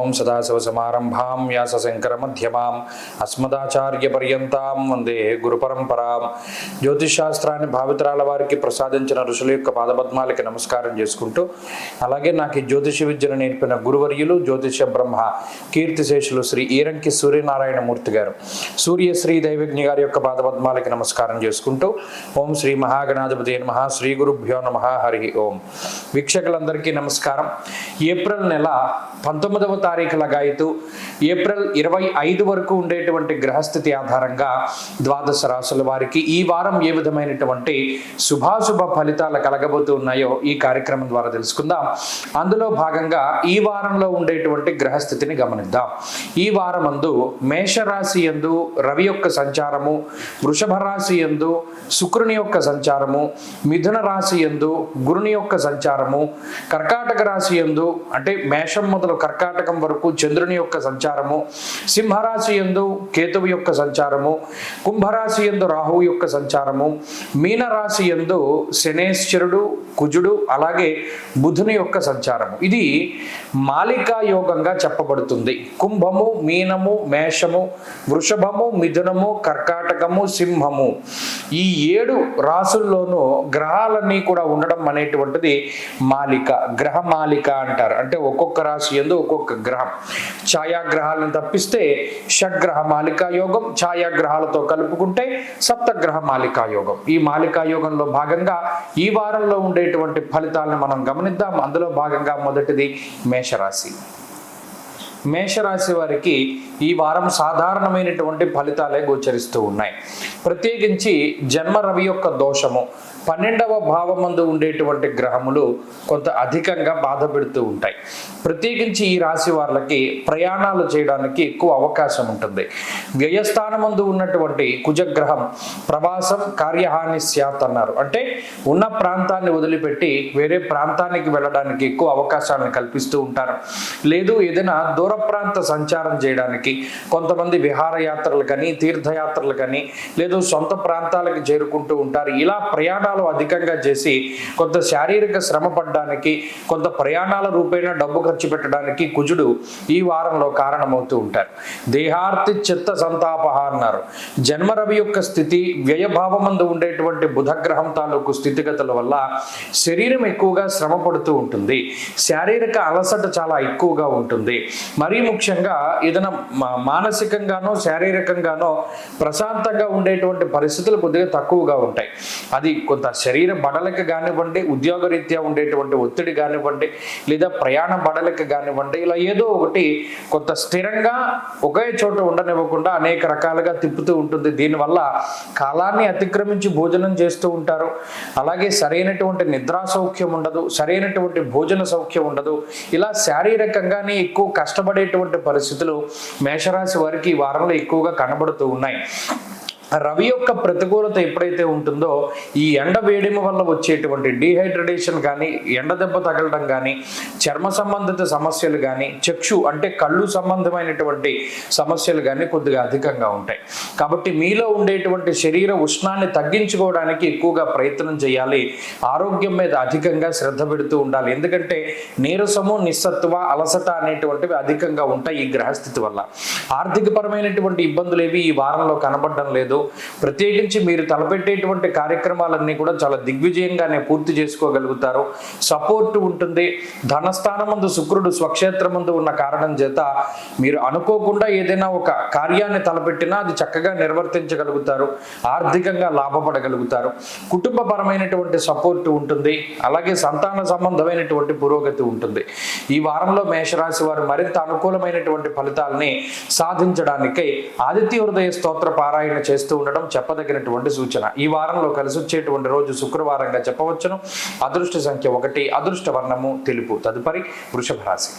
ఓం సదాశివసమారంభాం వ్యాసశంకరమధ్యమాం అస్మదాచార్యపర్యంతాం వందే గురుపరంపరాం. జ్యోతిషాస్త్రాన్ని భావితరాల వారికి ప్రసాదించిన ఋషుల యొక్క పాదపద్మాలకి నమస్కారం చేసుకుంటూ, అలాగే నాకు ఈ జ్యోతిష విద్యను నేర్పిన గురువర్యులు జ్యోతిష బ్రహ్మ కీర్తిశేషులు శ్రీ ఈరంకి సూర్యనారాయణమూర్తి గారు, సూర్యశ్రీ దైవజ్ఞ గారి యొక్క పాదపద్మాలకి నమస్కారం చేసుకుంటూ, ఓం శ్రీ మహాగణాధిపతి నమః, శ్రీ గురుభ్యో నమః, హరి ఓం. వీక్షకులందరికీ నమస్కారం. ఏప్రిల్ నెల 19వ తారీఖు లగాయితూ ఏప్రిల్ 25 వరకు ఉండేటువంటి గ్రహస్థితి ఆధారంగా ద్వాదశ రాశుల వారికి ఈ వారం ఏ విధమైనటువంటి శుభాశుభ ఫలితాలు కలగబోతూ ఉన్నాయో ఈ కార్యక్రమం ద్వారా తెలుసుకుందాం. అందులో భాగంగా ఈ వారంలో ఉండేటువంటి గ్రహస్థితిని గమనిద్దాం. ఈ వారమందు మేషరాశి యందు రవి యొక్క సంచారము, వృషభ రాశి యందు శుక్రుని యొక్క సంచారము, మిథున రాశి యందు గురుని యొక్క సంచారము, కర్కాటక రాశి యందు అంటే మేషం మొదలు కర్కాటకం వరకు చంద్రుని యొక్క సంచారము, సింహరాశి యందు కేతువు యొక్క సంచారము, కుంభరాశి యందు రాహువు యొక్క సంచారము, మీనరాశి యందు శనేశ్వరుడు, కుజుడు, అలాగే బుధుని యొక్క సంచారము. ఇది మాలికా యోగంగా చెప్పబడుతుంది. కుంభము, మీనము, మేషము, వృషభము, మిథునము, కర్కాటకము, సింహము, ఈ 7 రాసుల్లోనూ గ్రహాలన్నీ కూడా ఉండడం అనేటువంటిది మాలిక, గ్రహ మాలిక అంటారు. అంటే ఒక్కొక్క రాశి యందు ఒక్కొక్క గ్రహం. ఛాయాగ్రహాలను తప్పిస్తే షడ్గ్రహ మాలికా యోగం, ఛాయాగ్రహాలతో కలుపుకుంటే సప్తగ్రహ మాలికా యోగం. ఈ మాలికా యోగంలో భాగంగా ఈ వారంలో ఉండేటువంటి ఫలితాలను మనం గమనిద్దాం. అందులో భాగంగా మొదటిది మేషరాశి. మేషరాశి వారికి ఈ వారం సాధారణమైనటువంటి ఫలితాలే గోచరిస్తూ ఉన్నాయి. ప్రత్యేకించి జన్మ రవి యొక్క దోషము, 12వ భావమందు ఉండేటువంటి గ్రహములు కొంత అధికంగా బాధ పెడుతూ ఉంటాయి. ప్రత్యేకించి ఈ రాశి వాళ్ళకి ప్రయాణాలు చేయడానికి ఎక్కువ అవకాశం ఉంటుంది. వ్యయస్థానమందు ఉన్నటువంటి కుజగ్రహం ప్రవాసం కార్యహాని స్యాత్ అన్నారు. అంటే ఉన్న ప్రాంతాన్ని వదిలిపెట్టి వేరే ప్రాంతానికి వెళ్ళడానికి ఎక్కువ అవకాశాలను కల్పిస్తూ ఉంటారు. లేదు ఏదైనా దూర ప్రాంత సంచారం చేయడానికి, కొంతమంది విహారయాత్రలు కానీ తీర్థయాత్రలు కానీ లేదు సొంత ప్రాంతాలకు చేరుకుంటూ ఉంటారు. ఇలా ప్రయాణాలు అధికంగా చేసి కొంత శారీరక శ్రమ పడడానికి, కొంత ప్రయాణాల రూపేణ డబ్బు ఖర్చు పెట్టడానికి కుజుడు ఈ వారంలో కారణమవుతూ ఉంటారు. దేహార్తి చిత్త సంతాపహ అన్నారు. జన్మరవి యొక్క స్థితి, వ్యయభావమందు ఉండేటువంటి బుధగ్రహం తాలూకు స్థితిగతుల వల్ల శరీరం ఎక్కువగా శ్రమ పడుతూ ఉంటుంది. శారీరక అలసట చాలా ఎక్కువగా ఉంటుంది. మరీ ముఖ్యంగా ఏదైనా మానసికంగానో శారీరకంగానో ప్రశాంతంగా ఉండేటువంటి పరిస్థితులు కొద్దిగా తక్కువగా ఉంటాయి. అది కొంత శరీర బడలిక కానివ్వండి, ఉద్యోగరీత్యా ఉండేటువంటి ఒత్తిడి కానివ్వండి, లేదా ప్రయాణ బడలిక కానివ్వండి, ఇలా ఏదో ఒకటి కొంత స్థిరంగా ఒకే చోట ఉండనివ్వకుండా అనేక రకాలుగా తిప్పుతూ ఉంటుంది. దీనివల్ల కాలాన్ని అతిక్రమించి భోజనం చేస్తూ ఉంటారు. అలాగే సరైనటువంటి నిద్రా సౌఖ్యం ఉండదు, సరైనటువంటి భోజన సౌఖ్యం ఉండదు. ఇలా శారీరకంగానే ఎక్కువ కష్టపడేటువంటి పరిస్థితులు మేషరాశి వారికి ఈ వారంలో ఎక్కువగా కనబడుతూ ఉన్నాయి. రవి యొక్క ప్రతికూలత ఎప్పుడైతే ఉంటుందో ఈ ఎండ వేడిమ వల్ల వచ్చేటువంటి డీహైడ్రేషన్ కానీ, ఎండ దెబ్బ తగలడం కానీ, చర్మ సంబంధిత సమస్యలు కానీ, చక్షు అంటే కళ్ళు సంబంధమైనటువంటి సమస్యలు కానీ కొద్దిగా అధికంగా ఉంటాయి. కాబట్టి మీలో ఉండేటువంటి శరీర ఉష్ణాన్ని తగ్గించుకోవడానికి ఎక్కువగా ప్రయత్నం చేయాలి. ఆరోగ్యం మీద అధికంగా శ్రద్ధ పెడుతూ ఉండాలి. ఎందుకంటే నీరసము, నిస్సత్వ, అలసట అనేటువంటివి అధికంగా ఉంటాయి ఈ గ్రహస్థితి వల్ల. ఆర్థిక పరమైనటువంటి ఇబ్బందులు ఏవి ఈ వారంలో కనబడడం లేదు. ప్రత్యేకించి మీరు తలపెట్టేటువంటి కార్యక్రమాలన్నీ కూడా చాలా దిగ్విజయంగానే పూర్తి చేసుకోగలుగుతారు. సపోర్ట్ ఉంటుంది. ధనస్థానమందు శుక్రుడు స్వక్షేత్రమందు ఉన్న కారణం చేత మీరు అనుకోకుండా ఏదైనా ఒక కార్యాన్ని తలపెట్టినా అది చక్కగా నిర్వర్తించగలుగుతారు. ఆర్థికంగా లాభపడగలుగుతారు. కుటుంబపరమైనటువంటి సపోర్ట్ ఉంటుంది. అలాగే సంతాన సంబంధమైనటువంటి పురోగతి ఉంటుంది. ఈ వారంలో మేషరాశి వారు మరింత అనుకూలమైనటువంటి ఫలితాలని సాధించడానికై ఆదిత్య హృదయ స్తోత్ర పారాయణ చేస్తూ ఉండడం చెప్పదగినటువంటి సూచన. ఈ వారంలో కలిసి వచ్చేటువంటి రోజు శుక్రవారంగా చెప్పవచ్చును. అదృష్ట సంఖ్య 1, అదృష్ట వర్ణము తెలుపు. తదుపరి వృషభ రాశి.